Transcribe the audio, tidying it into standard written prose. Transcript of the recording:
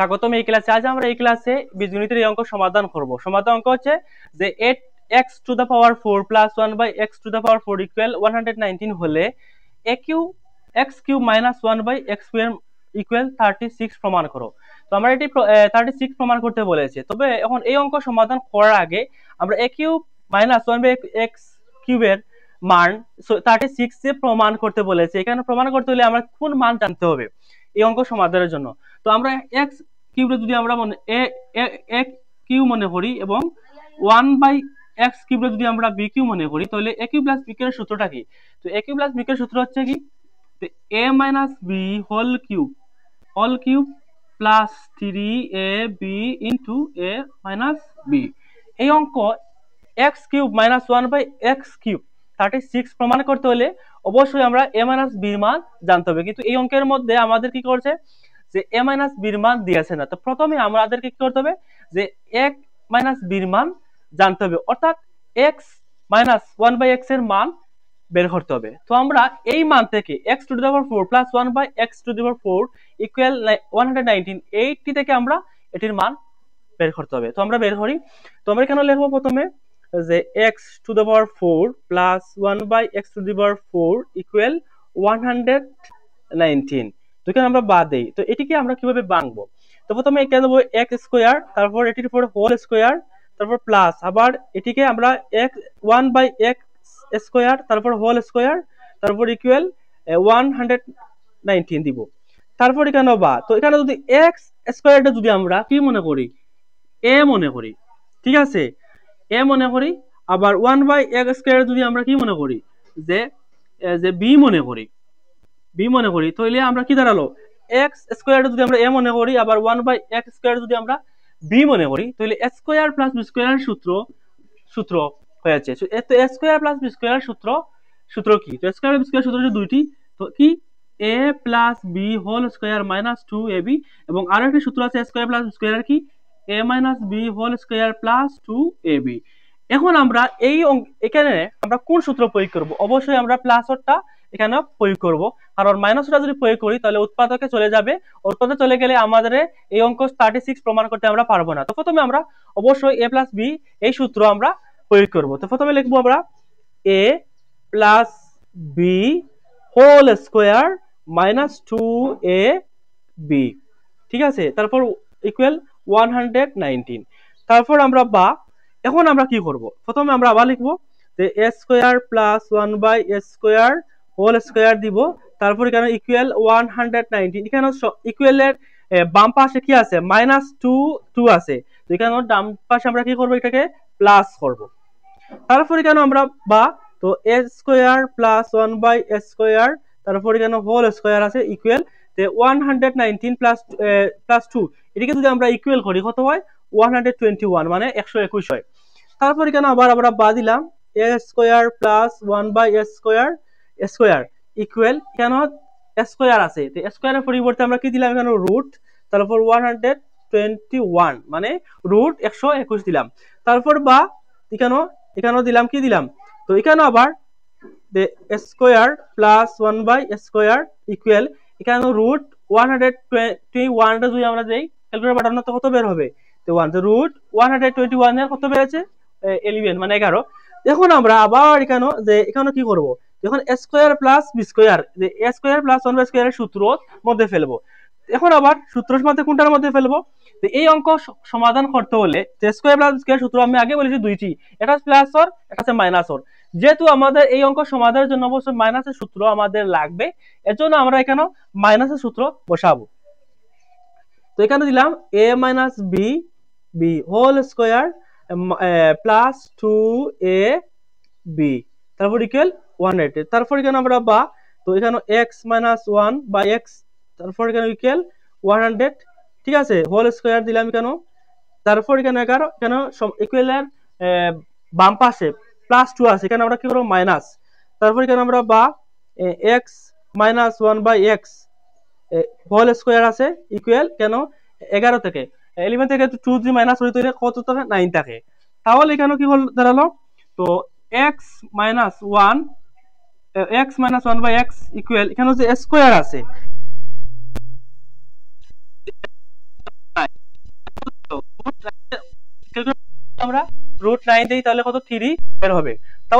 স্বাগতম এই ক্লাসে। আজ আমরা এই ক্লাসে বীজগণিতের এই অঙ্ক সমাধান করব। সমাধান অঙ্ক হচ্ছে যে 8x⁴ প্লাস 1/x⁴ ইকুয়াল 119 হলে x³ মাইনাস 1/x² ইকুয়াল 36 প্রমাণ করো। তো আমরা এটি 36 প্রমাণ করতে বলেছে। তবে এখন এই অঙ্ক সমাধান করার আগে আমরা a³ মাইনাস 1/x³ এর মান 36 এ প্রমাণ করতে বলেছে। এখানে প্রমাণ করতে হলে আমরা কোন মান জানতে হবে এই অঙ্ক সমাধানের জন্য। তো আমরা x³ যদি আমরা a³ মনে করি এবং 1/x³ যদি আমরা b³ মনে করি, তাহলে a³ প্লাস b³ এর সূত্রটা কি? তো a³ প্লাস b³ এর সূত্র হচ্ছে কি, তো a minus b whole cube plus 3ab into a minus b। এই অঙ্ক x³ মাইনাস 1/x³ 36 প্রমাণ করতে হলে অবশ্যই আমরা a মাইনাস b এর মান জানতে হবে। কিন্তু এই অঙ্কের মধ্যে আমাদের কি করছে যে a মাইনাস b এর মান দিয়েছে না। তো প্রথমে আমাদেরকে কি করতে হবে যে a মাইনাস b এর মান জানতে হবে, অর্থাৎ x মাইনাস 1/x এর মান বের করতে হবে। তো আমরা এই মান থেকে x⁴ প্লাস 1/x⁴ ইকুয়াল 119 80 থেকে আমরা এটির মান বের করতে হবে। তো আমরা বের করি। তো আমরা এখানে লিখব প্রথমে যে x⁴ প্লাস 1/x⁴ ইকুয়াল 119। তো এখানে আমরা বাদ দেই। তো এটিকে আমরা কিভাবে ভাঙবো? তো প্রথমে এখানে দেব x², তারপর এটির উপরে হোল স্কয়ার, তারপর প্লাস, আবার এটিকে আমরা 1/x², তারপর হোল স্কয়ার, তারপর ইকুয়াল 119 দিব। তারপর এখানে বা, তো এখানে যদি x² যদি আমরা কি মনে করি, a মনে করি, ঠিক আছে, a মনে করি, আবার 1/x² যদি আমরা কি মনে করি যে b মনে করি, তাহলে আমরা কি দাঁড়ালো x² যদি আমরা a মনে করি, আবার 1/x² যদি আমরা b মনে করি, তাহলে a² প্লাস b² এর সূত্র হয়েছে। তো a² প্লাস b² এর সূত্র কি? তো a² b² সূত্র হচ্ছে দুইটি। তো কি a plus b whole square minus 2ab, এবং আরো একটি সূত্র আছে a² প্লাস b² এর কি a minus b whole square plus 2ab। এখন আমরা এখানে আমরা কোন সূত্র প্রয়োগ করব? অবশ্যই আমরা প্লাসটা এখানে প্রয়োগ করব, কারণ মাইনাসটা যদি প্রয়োগ করি তাহলে উৎপাদকে চলে যাবে, উৎপাদকে চলে গেলে আমাদের এই অঙ্ক 36 প্রমাণ করতে আমরা পারবো না। তো প্রথমে আমরা অবশ্যই a প্লাস b এই সূত্র আমরা প্রয়োগ করব। তো প্রথমে লিখবো আমরা a plus b whole square minus 2ab, ঠিক আছে, তারপর ইকুয়াল 119। তারপর আমরা বা, এখন আমরা কি করব? প্রথমে আমরা আবার লিখবো যে a² plus 1/a² whole square দিব, তারপর এখানে ইকুয়াল 119। এখানে ইকুয়ালের বাম পাশে কি আছে? মাইনাস 2 আছে। তো এখানে ডান পাশে আমরা কি করব? এটাকে প্লাস করব। তারপর এখানে আমরা বা, তো a² প্লাস 1/a², তারপর এখানে হোল স্কয়ার আছে ইকুয়াল 119 প্লাস 2, এটাকে যদি আমরা ইকুয়াল করি কত হয়? 121, মানে 121 হয়। তারপর এখানে আবার আমরা বা দিলাম a² প্লাস 1/a² ইকুয়াল, কেন স্কয়ার আছে, তো স্কয়ারের পরিবর্তে আমরা কি দিলাম এখানে রুট, তারপর 121 মানে রুট 121 দিলাম। তারপর বা এখানেও দিলাম কি দিলাম, তো এখানে আবার a² প্লাস 1/a² ইকুয়াল, এখানে রুট 121 যদি আমরা দেই ক্যালকুলেটর বাটনে তো কত বের হবে? তো 1, তো রুট 121 এর কত বের হচ্ছে? 11 মানে 11। এখন আমরা আবার এখানে কি করব? যখন a² প্লাস b², যে a² প্লাস 1/a² এর সূত্রের মধ্যে ফেলবো। এখন আবার সূত্রের মধ্যে কোনটার মধ্যে ফেলবো? তো এই অঙ্ক সমাধান করতে হলে a² প্লাস b² সূত্র আমি আগে বলেছি দুইটি, এটা প্লাস অর, এটা আছে মাইনাস অর। যেহেতু আমাদের এই অঙ্ক সমাধানের জন্য অবশ্যই মাইনাসের সূত্র আমাদের লাগবে, এজন্য আমরা এখানে মাইনাসের সূত্র বসাবো। তো এখানে দিলাম a minus b whole square plus 2ab, তারপর ইকুয়াল 180। তারপর এখানে আমরা বা, তো এখানে x মাইনাস 1 বা x, তারপর এখানে ইকুয়াল 100, ঠিক আছে, হোল স্কয়ার দিলাম এখানে। তারপর এখানে 11, এখানে ইকুয়ালের বাম পাশে প্লাস 2 আছে, এখানে আমরা কি করব? মাইনাস। তারপর এখানে আমরা বা x minus 1/x whole square আছে ইকুয়াল, কেন 11 থেকে 11 থেকে 2 যদি মাইনাস করি তাহলে কত থাকে? 9 থাকে। তাহলে এখানে কি হল দাঁড়ালো? তো x মাইনাস 1/x ইকুয়াল, এখানে যে স্কয়ার আছে আমরা রুট 9 দেই তাহলে কত 3 বের হবে। তাহলে